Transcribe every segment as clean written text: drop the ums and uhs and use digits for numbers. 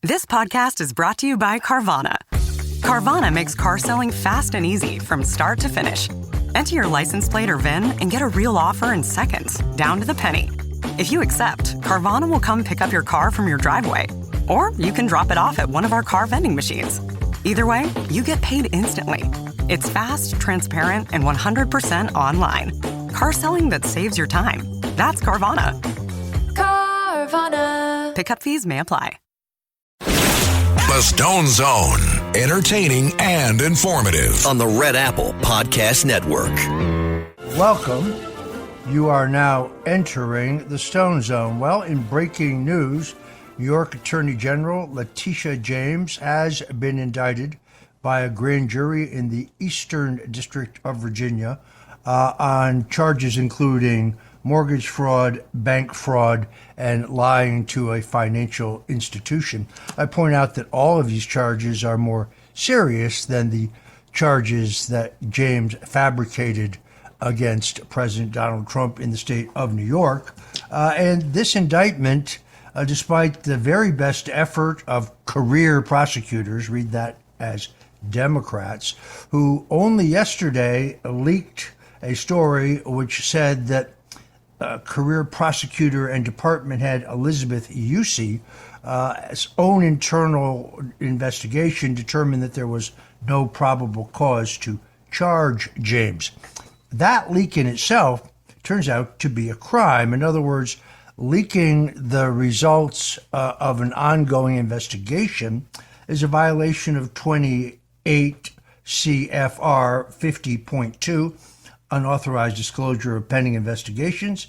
This podcast is brought to you by Carvana. Carvana makes car selling fast and easy from start to finish. Enter your license plate or VIN and get a real offer in seconds, down to the penny. If you accept, Carvana will come pick up your car from your driveway. Or you can drop it off at one of our car vending machines. Either way, you get paid instantly. It's fast, transparent, and 100% online. Car selling that saves your time. That's Carvana. Carvana. Pickup fees may apply. The Stone Zone, entertaining and informative on the Red Apple Podcast Network. Welcome. You are now entering the Stone Zone. Well, in breaking news, New York Attorney General Letitia James has been indicted by a grand jury in the Eastern District of Virginia on charges including mortgage fraud, bank fraud, and lying to a financial institution. I point out that all of these charges are more serious than the charges that James fabricated against President Donald Trump in the state of New York. And this indictment, despite the very best effort of career prosecutors, read that as Democrats, who only yesterday leaked a story which said that career prosecutor and department head Elizabeth Usey, own internal investigation determined that there was no probable cause to charge James. That leak in itself turns out to be a crime. In other words, leaking the results of an ongoing investigation is a violation of 28 CFR 50.2, unauthorized disclosure of pending investigations,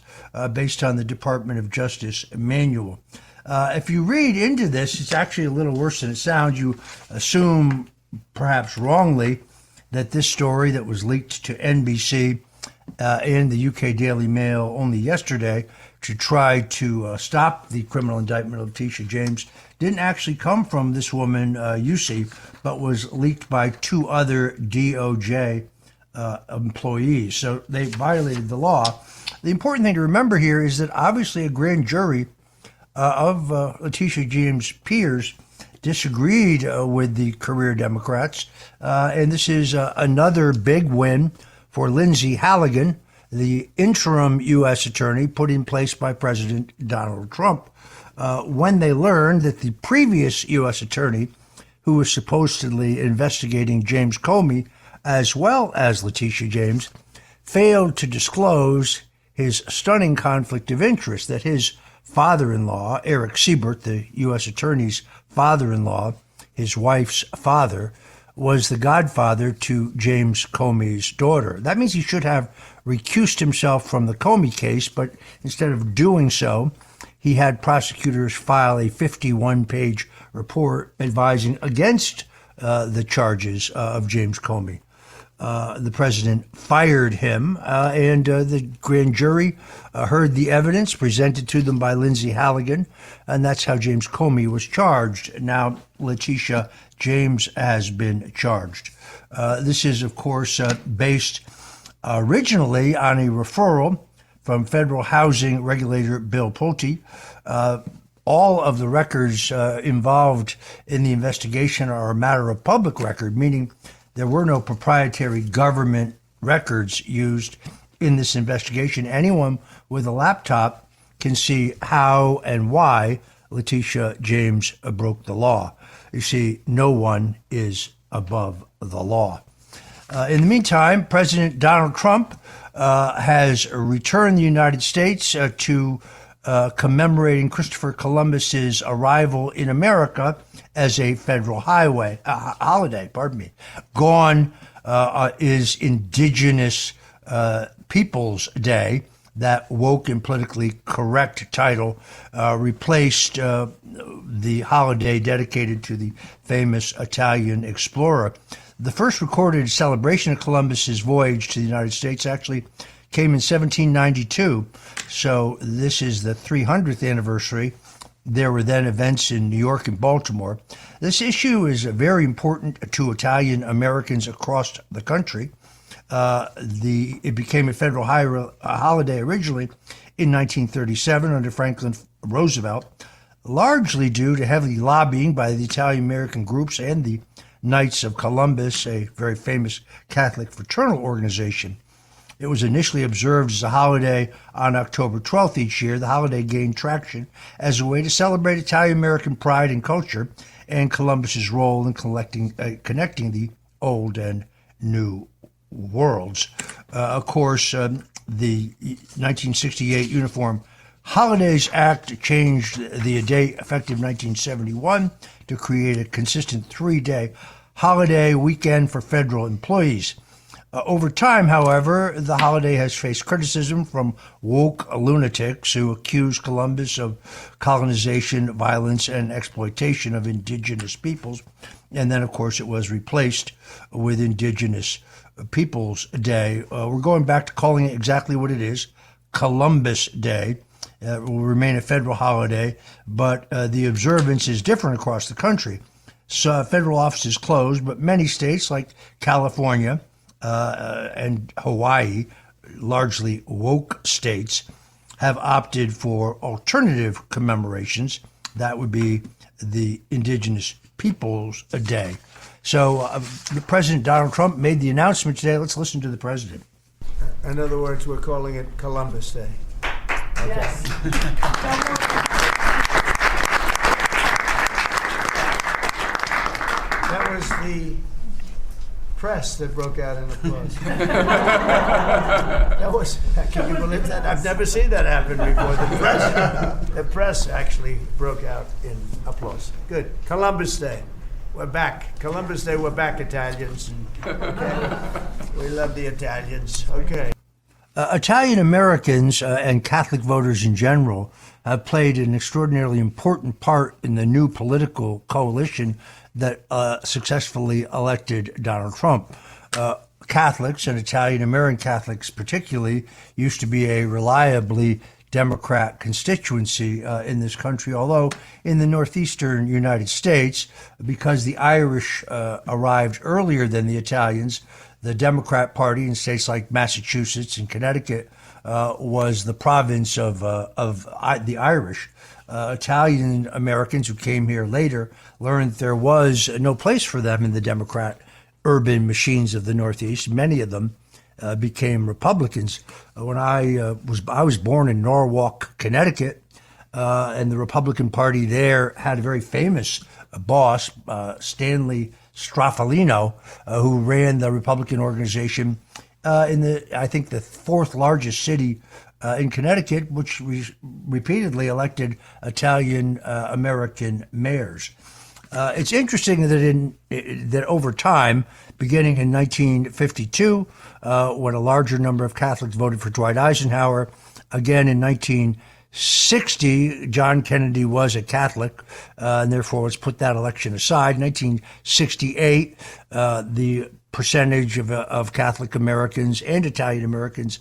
based on the Department of Justice manual. If you read into this, it's actually a little worse than it sounds. You assume, perhaps wrongly, that this story that was leaked to NBC and the UK Daily Mail only yesterday to try to stop the criminal indictment of Letitia James didn't actually come from this woman, Usey, but was leaked by two other DOJ employees. So they violated the law. The important thing to remember here is that obviously a grand jury of Letitia James' peers disagreed with the career Democrats. And this is another big win for Lindsay Halligan, the interim U.S. attorney put in place by President Donald Trump, when they learned that the previous U.S. attorney, who was supposedly investigating James Comey, as well as Letitia James, failed to disclose his stunning conflict of interest, that his father-in-law, Eric Siebert, the U.S. attorney's father-in-law, his wife's father, was the godfather to James Comey's daughter. That means he should have recused himself from the Comey case, but instead of doing so, he had prosecutors file a 51-page report advising against the charges of James Comey. The president fired him, and the grand jury heard the evidence presented to them by Lindsay Halligan, and that's how James Comey was charged. Now, Letitia James has been charged. This is, of course, based originally on a referral from federal housing regulator Bill Pulte. All of the records involved in the investigation are a matter of public record, meaning there were no proprietary government records used in this investigation. Anyone with a laptop can see how and why Letitia James broke the law. You see, no one is above the law. In the meantime, President Donald Trump has returned the United States to commemorating Christopher Columbus's arrival in America as a federal holiday. Gone is Indigenous Peoples Day. That woke and politically correct title replaced the holiday dedicated to the famous Italian explorer. The first recorded celebration of Columbus's voyage to the United States actually came in 1792, so this is the 300th anniversary. There were then events in New York and Baltimore. This issue is very important to Italian Americans across the country. It became a federal holiday originally in 1937 under Franklin Roosevelt. largely due to heavy lobbying by the Italian-American groups and the Knights of Columbus, a very famous Catholic fraternal organization. It was initially observed as a holiday on October 12th each year. The holiday gained traction as a way to celebrate Italian-American pride and culture and Columbus's role in connecting the old and new worlds. Of course, the 1968 Uniform Holidays Act changed the date effective 1971 to create a consistent 3-day holiday weekend for federal employees. Over time, however, the holiday has faced criticism from woke lunatics who accuse Columbus of colonization, violence, and exploitation of indigenous peoples. And then, of course, it was replaced with Indigenous Peoples Day. We're going back to calling it exactly what it is, Columbus Day. It will remain a federal holiday, but the observance is different across the country. So federal offices closed, but many states like California and Hawaii, largely woke states, have opted for alternative commemorations. That would be the Indigenous Peoples Day. So the President Donald Trump made the announcement today. Let's listen to the president. In other words, we're calling it Columbus Day. Okay. Yes. That was the press that broke out in applause. That was, can you believe that? I've never seen that happen before. The press actually broke out in applause. Good. Columbus Day. We're back. Columbus Day, we're back, Italians. Okay. We love the Italians. Okay. Italian Americans and Catholic voters in general have played an extraordinarily important part in the new political coalition that successfully elected Donald Trump. Catholics, and Italian American Catholics particularly, used to be a reliably Democrat constituency in this country, although in the northeastern United States, because the Irish arrived earlier than the Italians, the Democrat Party in states like Massachusetts and Connecticut was the province of the Irish. Italian Americans who came here later learned there was no place for them in the Democrat urban machines of the Northeast. Many of them became Republicans. When I was born in Norwalk, Connecticut, and the Republican Party there had a very famous boss, Stanley Straffolino, who ran the Republican organization in I think the fourth largest city in Connecticut, which repeatedly elected Italian American mayors. It's interesting that over time, beginning in 1952, when a larger number of Catholics voted for Dwight Eisenhower, again in 1960, John Kennedy was a Catholic, and therefore let's put that election aside. 1968, the percentage of Catholic Americans and Italian Americans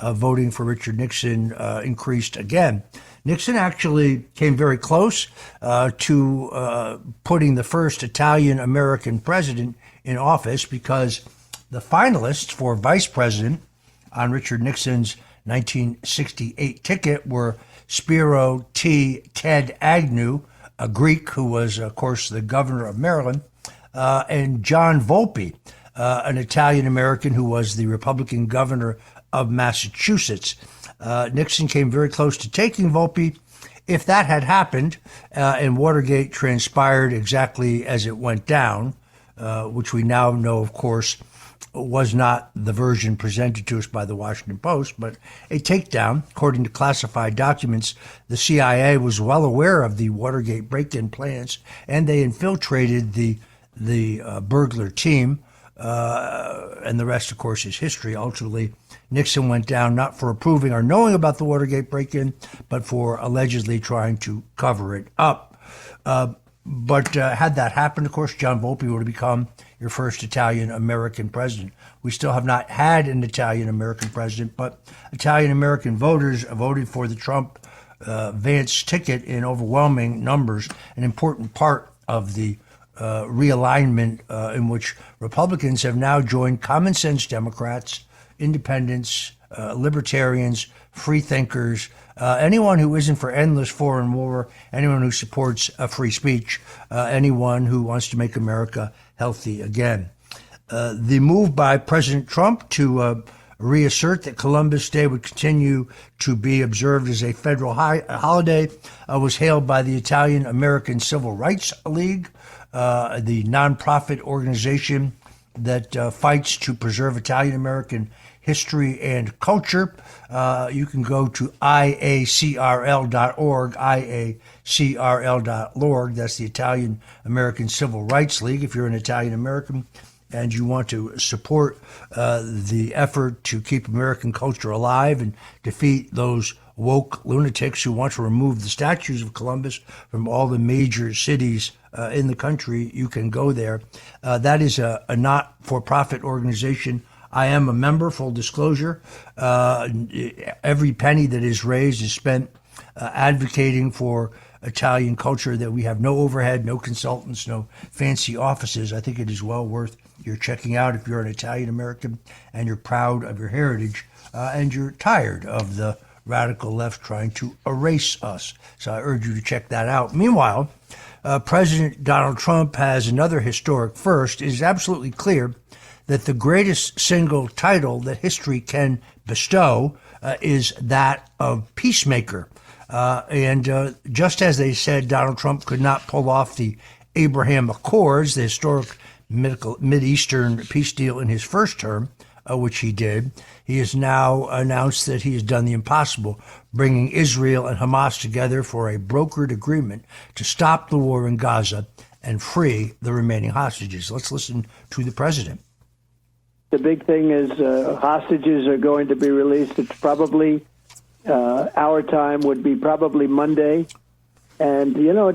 voting for Richard Nixon increased again. Nixon actually came very close to putting the first Italian American president in office, because the finalists for vice president on Richard Nixon's 1968 ticket were Spiro T. Ted Agnew, a Greek who was, of course, the governor of Maryland, and John Volpe, an Italian American who was the Republican governor of Massachusetts. Nixon came very close to taking Volpe. If that had happened and Watergate transpired exactly as it went down, which we now know, of course, was not the version presented to us by the Washington Post, but a takedown. According to classified documents, the CIA was well aware of the Watergate break-in plans, and they infiltrated the burglar team, and the rest, of course, is history. Ultimately, Nixon went down not for approving or knowing about the Watergate break-in, but for allegedly trying to cover it up. But had that happened, of course, John Volpe would have become your first Italian-American president. We still have not had an Italian-American president, but Italian-American voters voted for the Trump-Vance ticket in overwhelming numbers, an important part of the realignment in which Republicans have now joined common-sense Democrats, independents, libertarians, free thinkers, anyone who isn't for endless foreign war, anyone who supports free speech, anyone who wants to make America healthy again. The move by President Trump to reassert that Columbus Day would continue to be observed as a federal holiday was hailed by the Italian American Civil Rights League, the nonprofit organization that fights to preserve Italian American history and culture. You can go to iacrl.org, iacrl.org. That's the Italian American Civil Rights League. If you're an Italian American and you want to support the effort to keep American culture alive and defeat those woke lunatics who want to remove the statues of Columbus from all the major cities in the country, you can go there. That is a not-for-profit organization. I am a member, full disclosure. Every penny that is raised is spent advocating for Italian culture, that we have no overhead, no consultants, no fancy offices. I think it is well worth your checking out if you're an Italian American and you're proud of your heritage and you're tired of the radical left trying to erase us. So I urge you to check that out. Meanwhile, President Donald Trump has another historic first. It is absolutely clear that the greatest single title that history can bestow is that of peacemaker. And just as they said Donald Trump could not pull off the Abraham Accords, the historic Mideastern peace deal in his first term, which he did, he has now announced that he has done the impossible, bringing Israel and Hamas together for a brokered agreement to stop the war in Gaza and free the remaining hostages. Let's listen to the president. The big thing is hostages are going to be released. It's probably our time would be probably Monday, and they're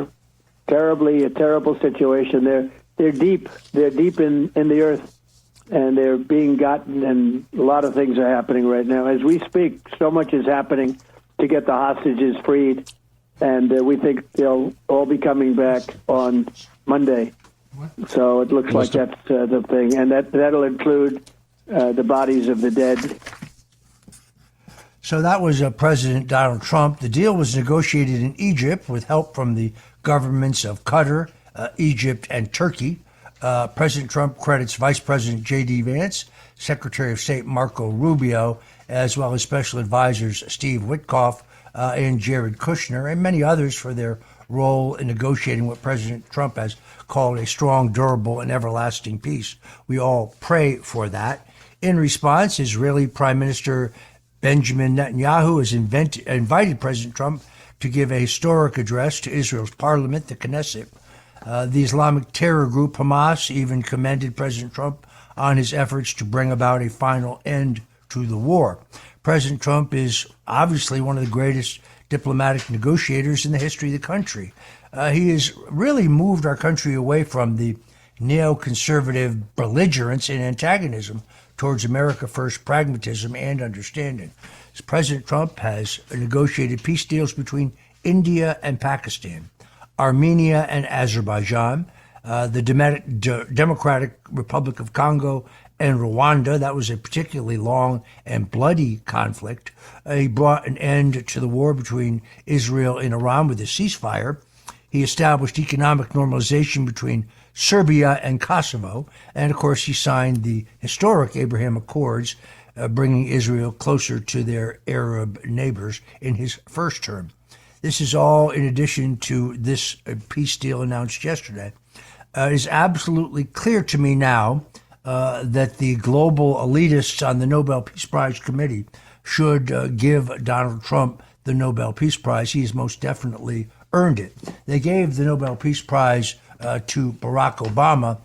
a terrible situation. They're deep in the earth, and they're being gotten, and a lot of things are happening right now as we speak. So much is happening to get the hostages freed, and we think they'll all be coming back on Monday. So it looks like that's the thing, and that'll include the bodies of the dead. So that was President Donald Trump. The deal was negotiated in Egypt with help from the governments of Qatar, Egypt, and Turkey. President Trump credits Vice President J.D. Vance, Secretary of State Marco Rubio, as well as Special Advisors Steve Witkoff and Jared Kushner, and many others for their role in negotiating what President Trump has called a strong, durable, and everlasting peace. We all pray for that. In response, Israeli Prime Minister Benjamin Netanyahu has invited President Trump to give a historic address to Israel's parliament, the Knesset. The Islamic terror group Hamas even commended President Trump on his efforts to bring about a final end to the war. President Trump is obviously one of the greatest diplomatic negotiators in the history of the country. He has really moved our country away from the neoconservative belligerence and antagonism towards America First pragmatism and understanding. President Trump has negotiated peace deals between India and Pakistan, Armenia and Azerbaijan, the Democratic Republic of Congo and Rwanda. That was a particularly long and bloody conflict. He brought an end to the war between Israel and Iran with a ceasefire. He established economic normalization between Serbia and Kosovo. And, of course, he signed the historic Abraham Accords, bringing Israel closer to their Arab neighbors in his first term. This is all in addition to this peace deal announced yesterday. It is absolutely clear to me now that the global elitists on the Nobel Peace Prize Committee should give Donald Trump the Nobel Peace Prize. He has most definitely earned it. They gave the Nobel Peace Prize to Barack Obama.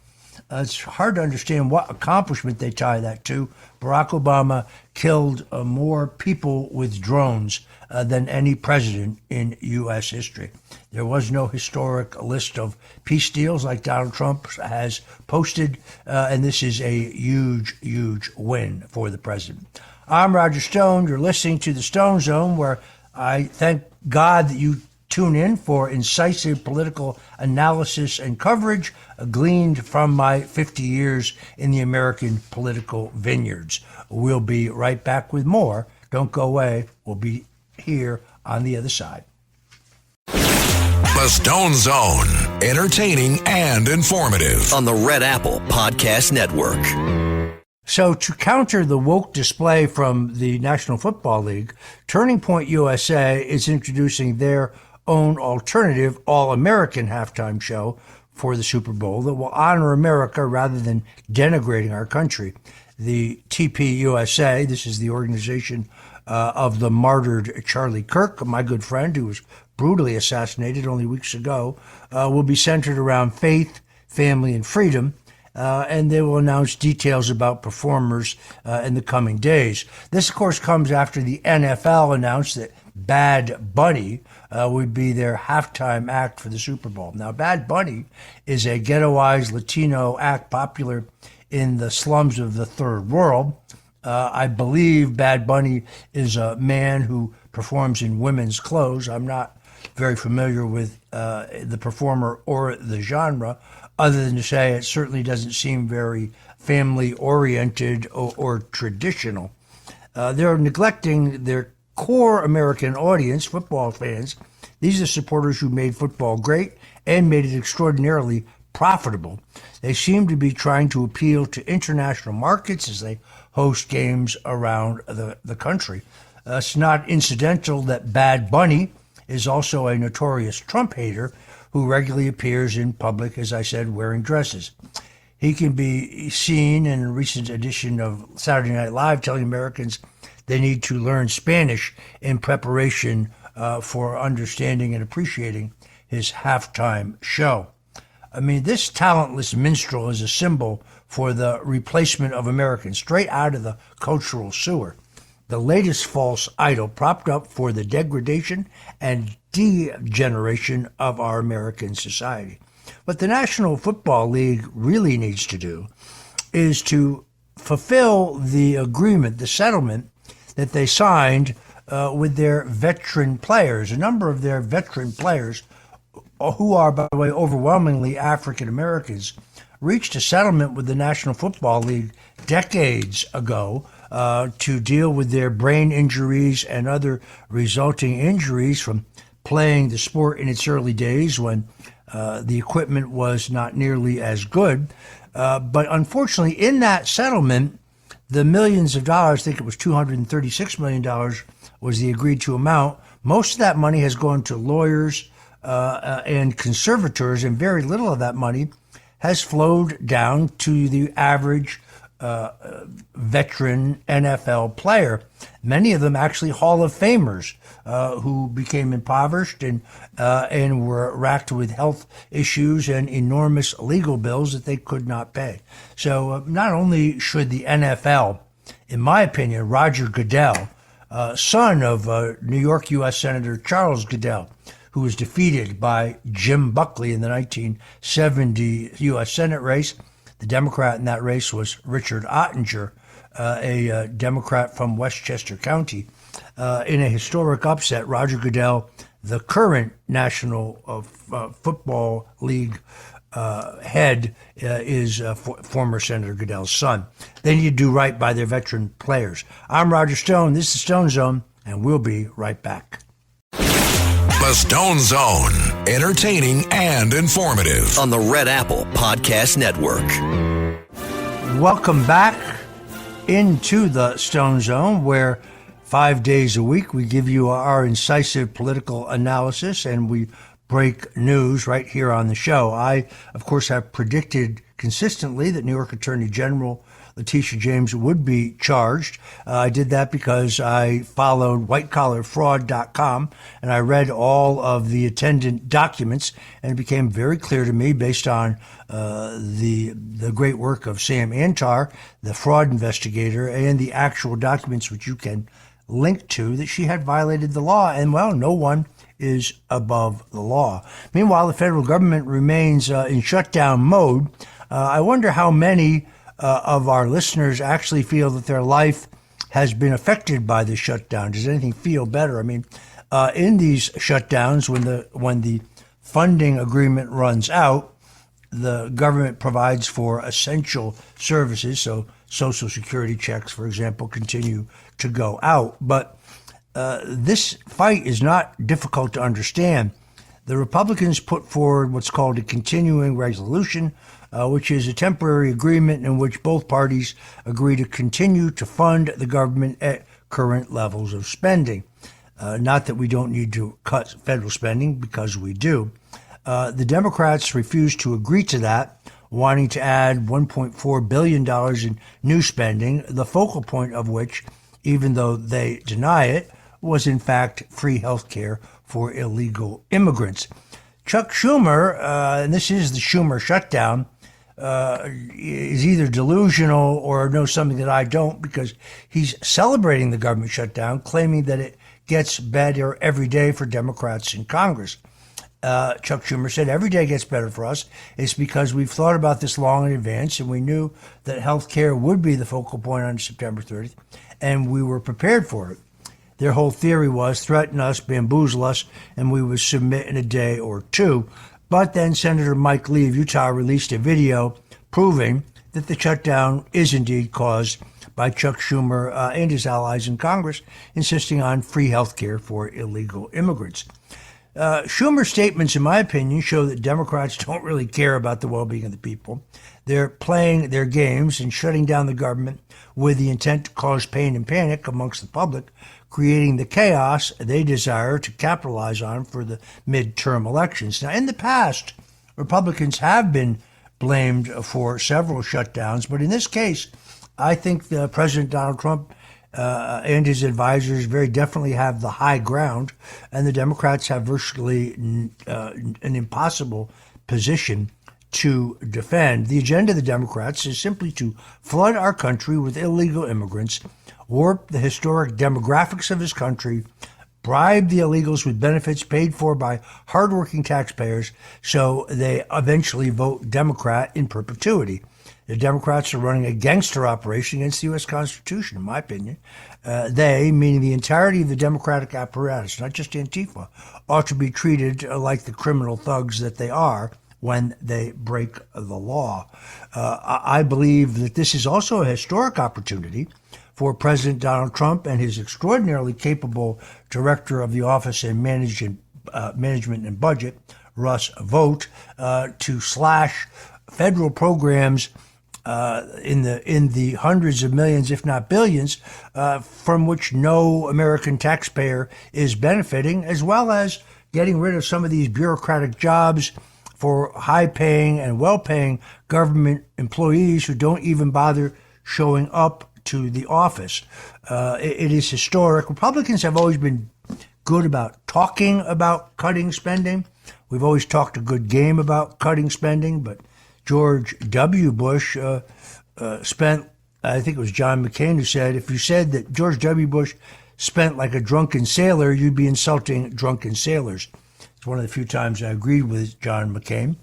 It's hard to understand what accomplishment they tie that to. Barack Obama killed more people with drones than any president in U.S. history. There was no historic list of peace deals like Donald Trump has posted, and this is a huge, huge win for the president. I'm Roger Stone. You're listening to the Stone Zone, where I thank God that you Tune in for incisive political analysis and coverage gleaned from my 50 years in the American political vineyards. We'll be right back with more. Don't go away. We'll be here on the other side. The Stone Zone, entertaining and informative. On the Red Apple Podcast Network. So to counter the woke display from the National Football League, Turning Point USA is introducing their own alternative all-American halftime show for the Super Bowl that will honor America rather than denigrating our country. The TPUSA, this is the organization of the martyred Charlie Kirk, my good friend who was brutally assassinated only weeks ago, will be centered around faith, family, and freedom. And they will announce details about performers in the coming days. This, of course, comes after the NFL announced that Bad Bunny would be their halftime act for the Super Bowl. Now, Bad Bunny is a ghettoized Latino act popular in the slums of the Third World. I believe Bad Bunny is a man who performs in women's clothes. I'm not very familiar with the performer or the genre, other than to say it certainly doesn't seem very family-oriented or traditional. They're neglecting their core American audience, football fans. These are supporters who made football great and made it extraordinarily profitable. They seem to be trying to appeal to international markets as they host games around the country. It's not incidental that Bad Bunny is also a notorious Trump hater who regularly appears in public, as I said, wearing dresses. He can be seen in a recent edition of Saturday Night Live telling Americans they need to learn Spanish in preparation for understanding and appreciating his halftime show. I mean, this talentless minstrel is a symbol for the replacement of Americans straight out of the cultural sewer. The latest false idol propped up for the degradation and degeneration of our American society. What the National Football League really needs to do is to fulfill the agreement, the settlement that they signed with their veteran players. A number of their veteran players, who are, by the way, overwhelmingly African Americans, reached a settlement with the National Football League decades ago to deal with their brain injuries and other resulting injuries from playing the sport in its early days when the equipment was not nearly as good. But unfortunately, in that settlement, the millions of dollars, I think it was $236 million, was the agreed to amount. Most of that money has gone to lawyers and conservators, and very little of that money has flowed down to the average veteran NFL player. Many of them actually Hall of Famers who became impoverished and were racked with health issues and enormous legal bills that they could not pay. So not only should the NFL, in my opinion, Roger Goodell, son of New York U.S. Senator Charles Goodell, who was defeated by Jim Buckley in the 1970 U.S. Senate race. The Democrat in that race was Richard Ottinger, a Democrat from Westchester County. In a historic upset, Roger Goodell, the current National Football League head, is former Senator Goodell's son. They need to do right by their veteran players. I'm Roger Stone. This is Stone Zone, and we'll be right back. The Stone Zone, entertaining and informative. On the Red Apple Podcast Network. Welcome back into the Stone Zone, where 5 days a week we give you our incisive political analysis and we break news right here on the show. I, of course, have predicted consistently that New York Attorney General Letitia James would be charged. I did that because I followed whitecollarfraud.com and I read all of the attendant documents, and it became very clear to me, based on the great work of Sam Antar, the fraud investigator, and the actual documents which you can link to, that she had violated the law. And, well, no one is above the law. Meanwhile, the federal government remains in shutdown mode. I wonder how many of our listeners actually feel that their life has been affected by the shutdown. Does anything feel better? I mean, in these shutdowns, when the funding agreement runs out, the government provides for essential services. So Social Security checks, for example, continue to go out. But this fight is not difficult to understand. The Republicans put forward what's called a continuing resolution, which is a temporary agreement in which both parties agree to continue to fund the government at current levels of spending. Not that we don't need to cut federal spending, because we do. The Democrats refused to agree to that, wanting to add $1.4 billion in new spending, the focal point of which, even though they deny it, was in fact free health care for illegal immigrants. Chuck Schumer, and this is the Schumer shutdown, is either delusional or knows something that I don't, because he's celebrating the government shutdown, claiming that it gets better every day for Democrats in Congress. Chuck Schumer said, every day gets better for us. It's because we've thought about this long in advance, and we knew that health care would be the focal point on September 30th, and we were prepared for it. Their whole theory was threaten us, bamboozle us, and we would submit in a day or two. But then Senator Mike Lee of Utah released a video proving that the shutdown is indeed caused by Chuck Schumer and his allies in Congress insisting on free health care for illegal immigrants. Schumer's statements, in my opinion, show that Democrats don't really care about the well-being of the people. They're playing their games and shutting down the government with the intent to cause pain and panic amongst the public, creating the chaos they desire to capitalize on for the midterm elections. Now, in the past, Republicans have been blamed for several shutdowns, but in this case, I think President Donald Trump and his advisors very definitely have the high ground, and the Democrats have virtually an impossible position to defend. The agenda of the Democrats is simply to flood our country with illegal immigrants, warp the historic demographics of this country, bribe the illegals with benefits paid for by hardworking taxpayers so they eventually vote Democrat in perpetuity. The Democrats are running a gangster operation against the U.S. Constitution, in my opinion. They, meaning the entirety of the Democratic apparatus, not just Antifa, ought to be treated like the criminal thugs that they are when they break the law. I believe that this is also a historic opportunity for President Donald Trump and his extraordinarily capable Director of the Office of Management and Budget, Russ Vought, to slash federal programs in the hundreds of millions, if not billions, from which no American taxpayer is benefiting, as well as getting rid of some of these bureaucratic jobs for high-paying and well-paying government employees who don't even bother showing up to the office. It is historic. Republicans have always been good about talking about cutting spending. We've always talked a good game about cutting spending, but George W. Bush spent, I think it was John McCain who said, if you said that George W. Bush spent like a drunken sailor, you'd be insulting drunken sailors. It's one of the few times I agreed with John McCain.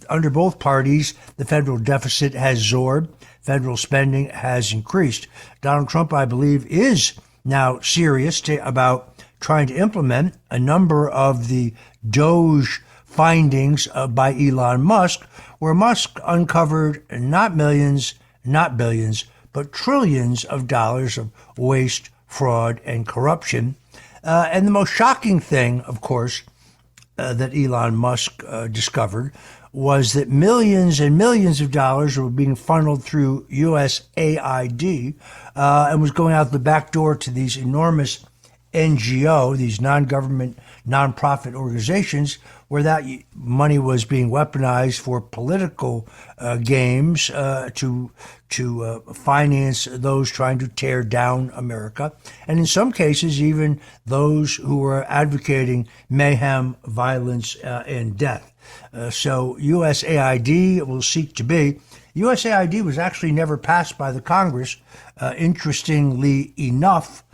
Under both parties, the federal deficit has soared. Federal spending has increased. Donald Trump, I believe, is now serious about trying to implement a number of the Doge findings by Elon Musk, where Musk uncovered not millions, not billions, but trillions of dollars of waste, fraud, and corruption. And the most shocking thing, of course, that Elon Musk discovered was that millions and millions of dollars were being funneled through USAID and was going out the back door to these enormous NGO, these non-government, non-profit organizations, where that money was being weaponized for political games to finance those trying to tear down America, and in some cases even those who were advocating mayhem, violence, and death. So USAID will seek to be. USAID was actually never passed by the Congress. Interestingly enough,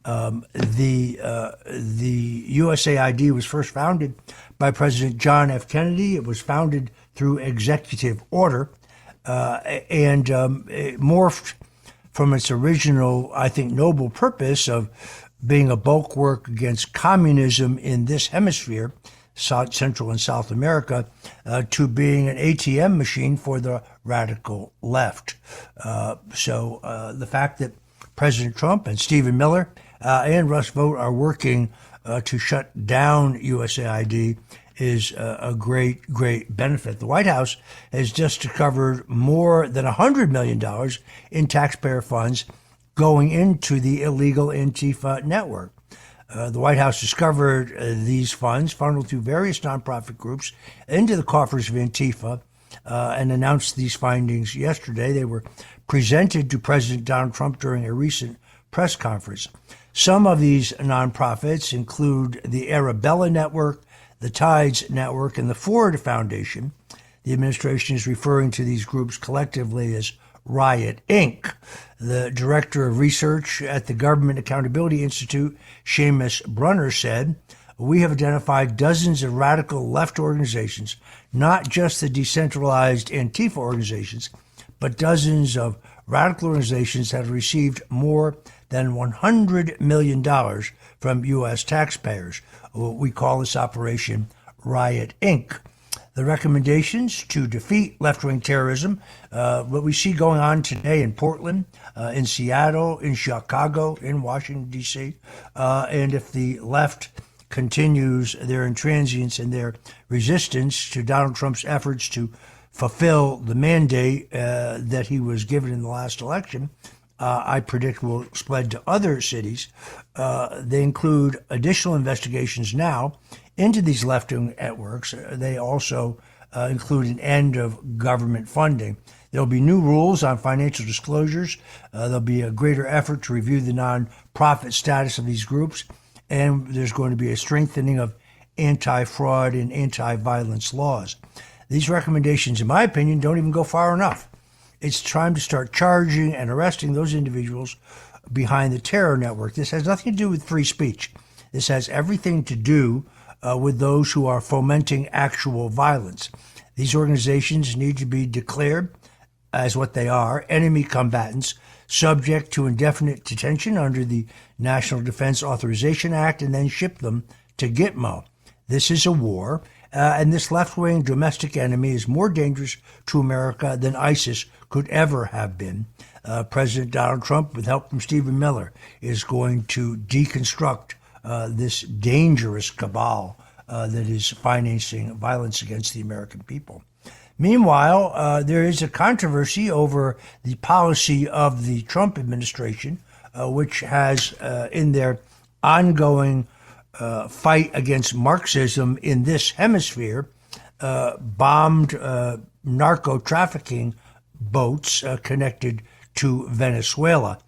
the USAID was first founded by President John F. Kennedy. It was founded through executive order and it morphed from its original, I think, noble purpose of being a bulwark against communism in this hemisphere, South, Central and South America, to being an ATM machine for the radical left. So the fact that President Trump and Stephen Miller and Russ Vought are working to shut down USAID is a great, great benefit. The White House has just discovered more than $100 million in taxpayer funds going into the illegal Antifa network. The White House discovered these funds funneled through various nonprofit groups into the coffers of Antifa and announced these findings yesterday. They were presented to President Donald Trump during a recent press conference. Some of these nonprofits include the Arabella Network, the Tides Network, and the Ford Foundation. The administration is referring to these groups collectively as Riot Inc. The director of research at the Government Accountability Institute, Seamus Brunner, said, "We have identified dozens of radical left organizations, not just the decentralized Antifa organizations, but dozens of radical organizations that have received more than $100 million from U.S. taxpayers." We call this operation Riot Inc. The recommendations to defeat left-wing terrorism, what we see going on today in Portland, in Seattle, in Chicago, in Washington, D.C., and if the left continues their intransigence and their resistance to Donald Trump's efforts to fulfill the mandate that he was given in the last election, I predict will spread to other cities. They include additional investigations now into these left-wing networks. They also include an end of government funding. There'll be new rules on financial disclosures. There'll be a greater effort to review the non-profit status of these groups. And there's going to be a strengthening of anti-fraud and anti-violence laws. These recommendations, in my opinion, don't even go far enough. It's time to start charging and arresting those individuals behind the terror network. This has nothing to do with free speech. This has everything to do with those who are fomenting actual violence. These organizations need to be declared as what they are, enemy combatants, subject to indefinite detention under the National Defense Authorization Act, and then ship them to Gitmo. This is a war, and this left-wing domestic enemy is more dangerous to America than ISIS could ever have been. President Donald Trump, with help from Stephen Miller, is going to deconstruct this dangerous cabal that is financing violence against the American people. Meanwhile, there is a controversy over the policy of the Trump administration, which has, in their ongoing fight against Marxism in this hemisphere, bombed narco-trafficking boats connected to Venezuela.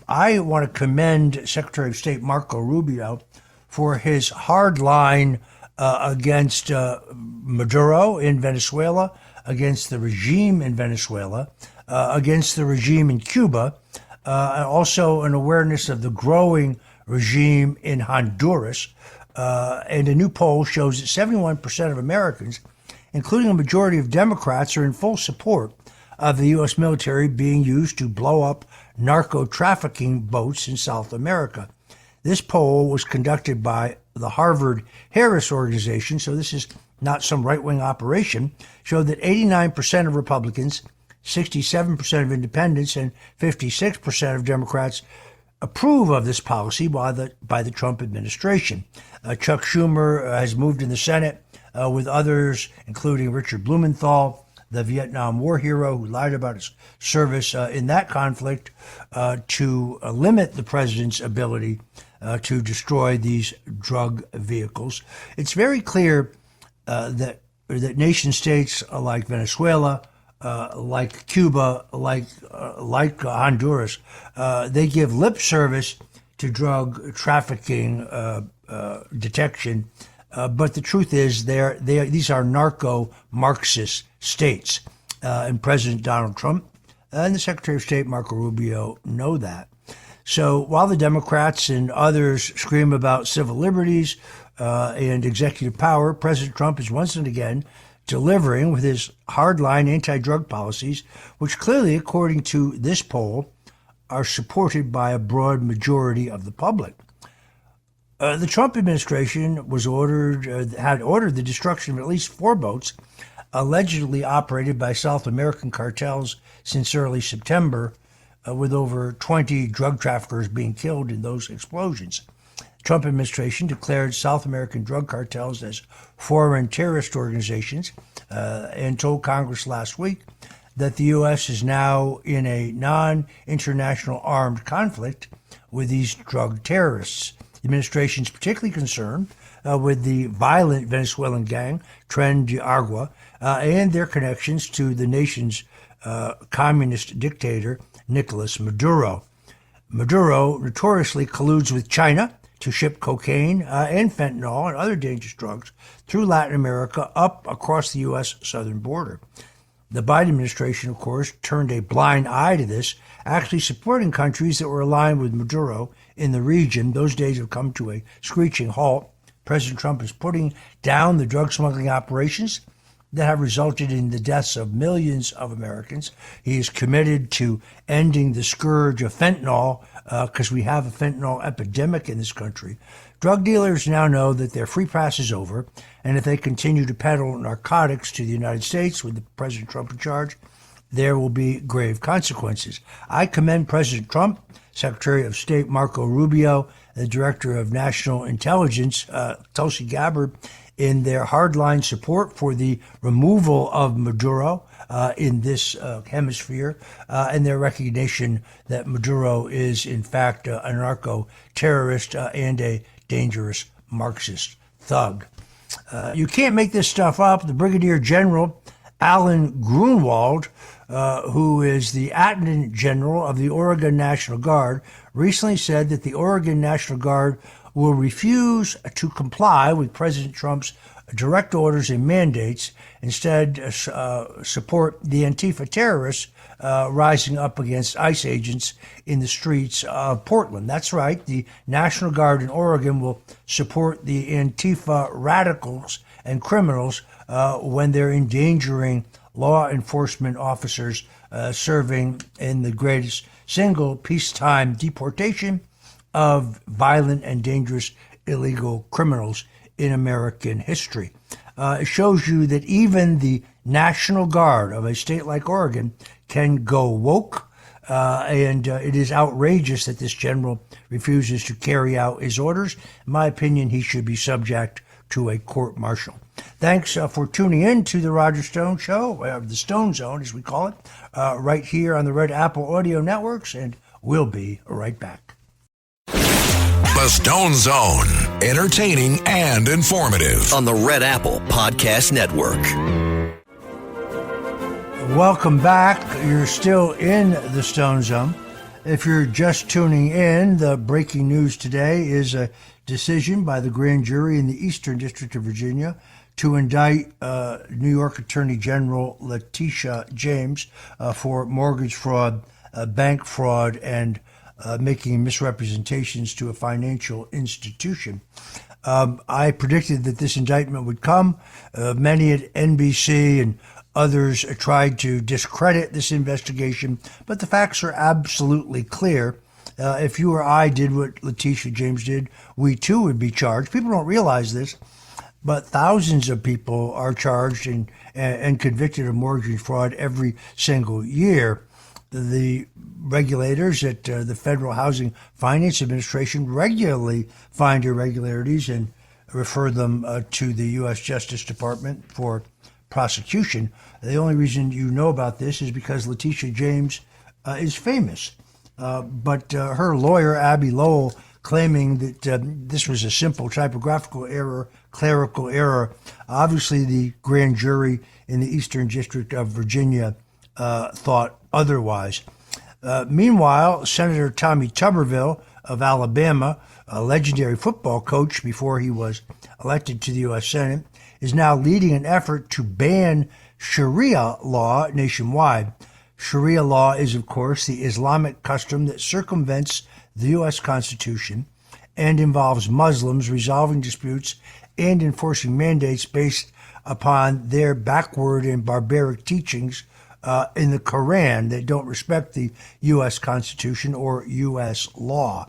I want to commend Secretary of State Marco Rubio for his hard line against Maduro in Venezuela, against the regime in Venezuela, against the regime in Cuba, and also an awareness of the growing regime in Honduras. And a new poll shows that 71% of Americans, including a majority of Democrats, are in full support of the U.S. military being used to blow up narco-trafficking boats in South America. This poll was conducted by the Harvard-Harris organization, so this is not some right-wing operation, showed that 89% of Republicans, 67% of independents, and 56% of Democrats approve of this policy by the Trump administration. Chuck Schumer has moved in the Senate with others, including Richard Blumenthal, the Vietnam War hero who lied about his service in that conflict, to limit the president's ability to destroy these drug vehicles. It's very clear that nation states like Venezuela, like Cuba, like Honduras, they give lip service to drug trafficking detection, but the truth is these are narco-Marxist states, and President Donald Trump and the Secretary of State Marco Rubio know that. So while the Democrats and others scream about civil liberties and executive power, President Trump is once and again delivering with his hardline anti-drug policies, which clearly, according to this poll, are supported by a broad majority of the public. The Trump administration had ordered the destruction of at least 4 boats allegedly operated by South American cartels since early September, with over 20 drug traffickers being killed in those explosions. The Trump administration declared South American drug cartels as foreign terrorist organizations and told Congress last week that the U.S. is now in a non-international armed conflict with these drug terrorists. The administration is particularly concerned with the violent Venezuelan gang, Tren de Agua, and their connections to the nation's communist dictator, Nicolas Maduro. Maduro notoriously colludes with China to ship cocaine and fentanyl and other dangerous drugs through Latin America up across the U.S. southern border. The Biden administration, of course, turned a blind eye to this, actually supporting countries that were aligned with Maduro in the region. Those days have come to a screeching halt. President Trump is putting down the drug smuggling operations that have resulted in the deaths of millions of Americans. He is committed to ending the scourge of fentanyl because we have a fentanyl epidemic in this country. Drug dealers now know that their free pass is over, and if they continue to peddle narcotics to the United States with President Trump in charge, there will be grave consequences. I commend President Trump, Secretary of State Marco Rubio, the Director of National Intelligence, Tulsi Gabbard, in their hardline support for the removal of Maduro in this hemisphere, and their recognition that Maduro is, in fact, a narco-terrorist and a dangerous Marxist thug. You can't make this stuff up. The Brigadier General Alan Grunwald, who is the Adjutant General of the Oregon National Guard, recently said that the Oregon National Guard will refuse to comply with President Trump's direct orders and mandates, instead support the Antifa terrorists rising up against ICE agents in the streets of Portland. That's right, the National Guard in Oregon will support the Antifa radicals and criminals when they're endangering law enforcement officers serving in the greatest single peacetime deportation of violent and dangerous illegal criminals in American history. It shows you that even the National Guard of a state like Oregon can go woke, and it is outrageous that this general refuses to carry out his orders. In my opinion, he should be subject to a court-martial. Thanks for tuning in to the Roger Stone Show, the Stone Zone, as we call it, right here on the Red Apple Audio Networks, and we'll be right back. The Stone Zone, entertaining and informative. On the Red Apple Podcast Network. Welcome back. You're still in the Stone Zone. If you're just tuning in, the breaking news today is a decision by the grand jury in the Eastern District of Virginia to indict New York Attorney General Letitia James for mortgage fraud, bank fraud, and making misrepresentations to a financial institution. I predicted that this indictment would come. Many at NBC and others tried to discredit this investigation, but the facts are absolutely clear. If you or I did what Letitia James did, we too would be charged. People don't realize this, but thousands of people are charged and convicted of mortgage fraud every single year. The regulators at the Federal Housing Finance Administration regularly find irregularities and refer them to the U.S. Justice Department for prosecution. The only reason you know about this is because Letitia James is famous. But her lawyer, Abby Lowell, claiming that this was a simple typographical error, clerical error. Obviously, the grand jury in the Eastern District of Virginia thought otherwise. Meanwhile, Senator Tommy Tuberville of Alabama, a legendary football coach before he was elected to the U.S. Senate, is now leading an effort to ban Sharia law nationwide. Sharia law is, of course, the Islamic custom that circumvents the U.S. Constitution and involves Muslims resolving disputes and enforcing mandates based upon their backward and barbaric teachings in the Quran. They don't respect the U.S. Constitution or U.S. law.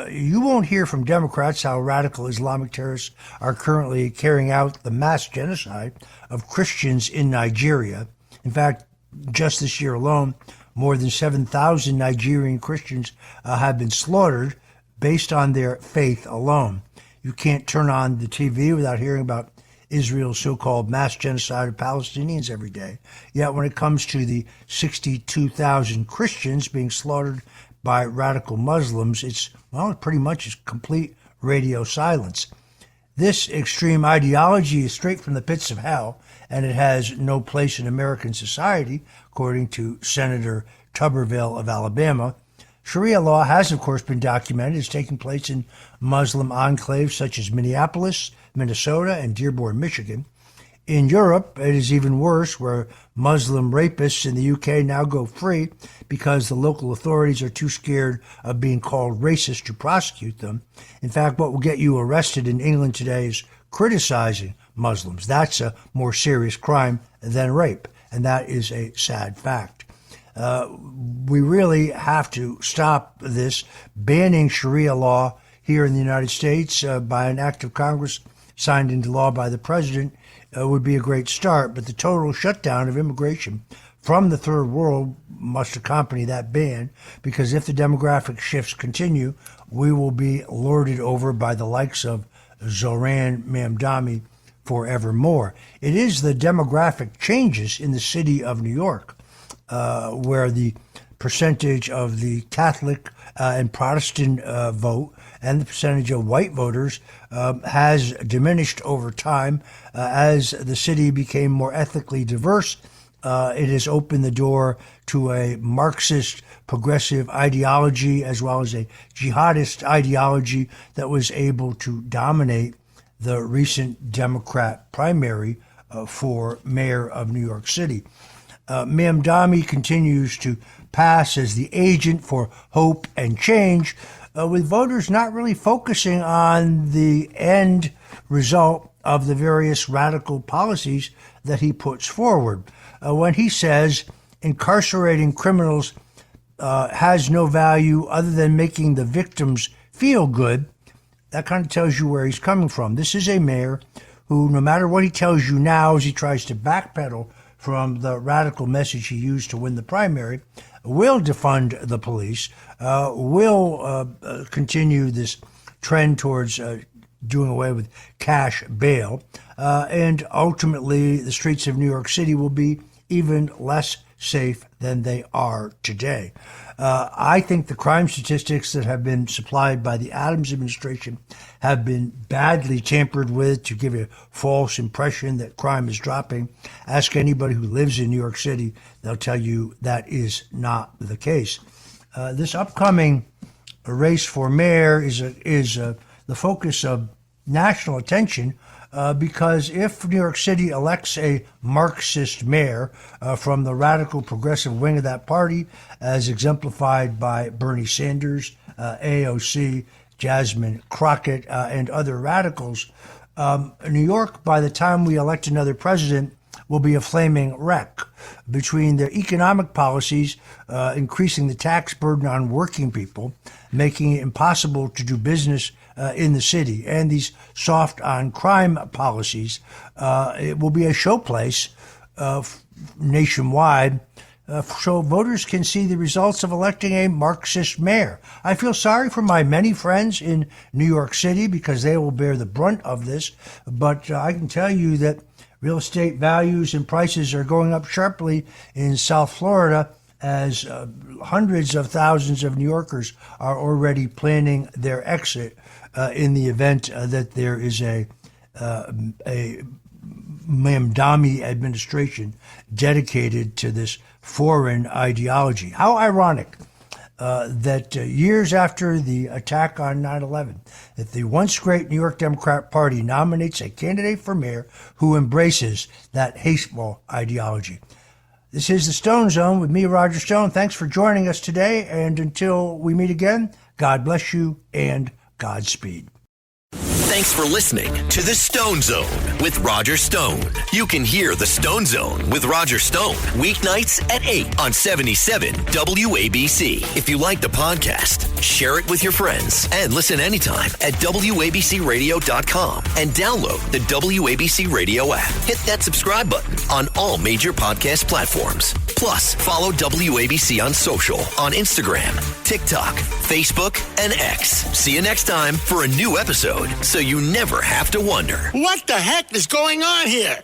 You won't hear from Democrats how radical Islamic terrorists are currently carrying out the mass genocide of Christians in Nigeria. In fact, just this year alone, more than 7,000 Nigerian Christians have been slaughtered based on their faith alone. You can't turn on the TV without hearing about Israel's so-called mass genocide of Palestinians every day. Yet when it comes to the 62,000 Christians being slaughtered by radical Muslims, it's pretty much is complete radio silence. This extreme ideology is straight from the pits of hell, and it has no place in American society, according to Senator Tuberville of Alabama. Sharia law has, of course, been documented as taking place in Muslim enclaves such as Minneapolis, Minnesota, and Dearborn, Michigan. In Europe, it is even worse, where Muslim rapists in the UK now go free because the local authorities are too scared of being called racist to prosecute them. In fact, what will get you arrested in England today is criticizing Muslims. That's a more serious crime than rape, and that is a sad fact. We really have to stop this. Banning Sharia law here in the United States by an act of Congress signed into law by the president would be a great start, but the total shutdown of immigration from the third world must accompany that ban, because if the demographic shifts continue, we will be lorded over by the likes of Zoran Mamdani forevermore. It is the demographic changes in the city of New York where the percentage of the Catholic and Protestant vote and the percentage of white voters has diminished over time. As the city became more ethnically diverse, it has opened the door to a Marxist progressive ideology as well as a jihadist ideology that was able to dominate the recent Democrat primary for mayor of New York City. Mamdani continues to pass as the agent for hope and change, with voters not really focusing on the end result of the various radical policies that he puts forward. When he says incarcerating criminals has no value other than making the victims feel good, that kind of tells you where he's coming from. This is a mayor who, no matter what he tells you now as he tries to backpedal from the radical message he used to win the primary, will defund the police, will continue this trend towards doing away with cash bail, and ultimately the streets of New York City will be even less safe than they are today. I think the crime statistics that have been supplied by the Adams administration have been badly tampered with to give a false impression that crime is dropping. Ask anybody who lives in New York City, they'll tell you that is not the case. This upcoming race for mayor is the focus of national attention because if New York City elects a Marxist mayor from the radical progressive wing of that party, as exemplified by Bernie Sanders, AOC, Jasmine Crockett, and other radicals, New York, by the time we elect another president, will be a flaming wreck. Between their economic policies, increasing the tax burden on working people, making it impossible to do business in the city, and these soft on crime policies, it will be a showplace nationwide, so voters can see the results of electing a Marxist mayor. I feel sorry for my many friends in New York City because they will bear the brunt of this, but I can tell you that real estate values and prices are going up sharply in South Florida as hundreds of thousands of New Yorkers are already planning their exit in the event that there is a Mamdani administration dedicated to this foreign ideology. How ironic that years after the attack on 9/11, that the once great New York Democrat Party nominates a candidate for mayor who embraces that hateful ideology. This is the Stone Zone with me, Roger Stone. Thanks for joining us today, and until we meet again, God bless you and Godspeed. Thanks for listening to The Stone Zone with Roger Stone. You can hear The Stone Zone with Roger Stone weeknights at 8 on 77 WABC. If you like the podcast, share it with your friends and listen anytime at WABCRadio.com and download the WABC Radio app. Hit that subscribe button on all major podcast platforms. Plus, follow WABC on social on Instagram, TikTok, Facebook, and X. See you next time for a new episode so you never have to wonder. What the heck is going on here?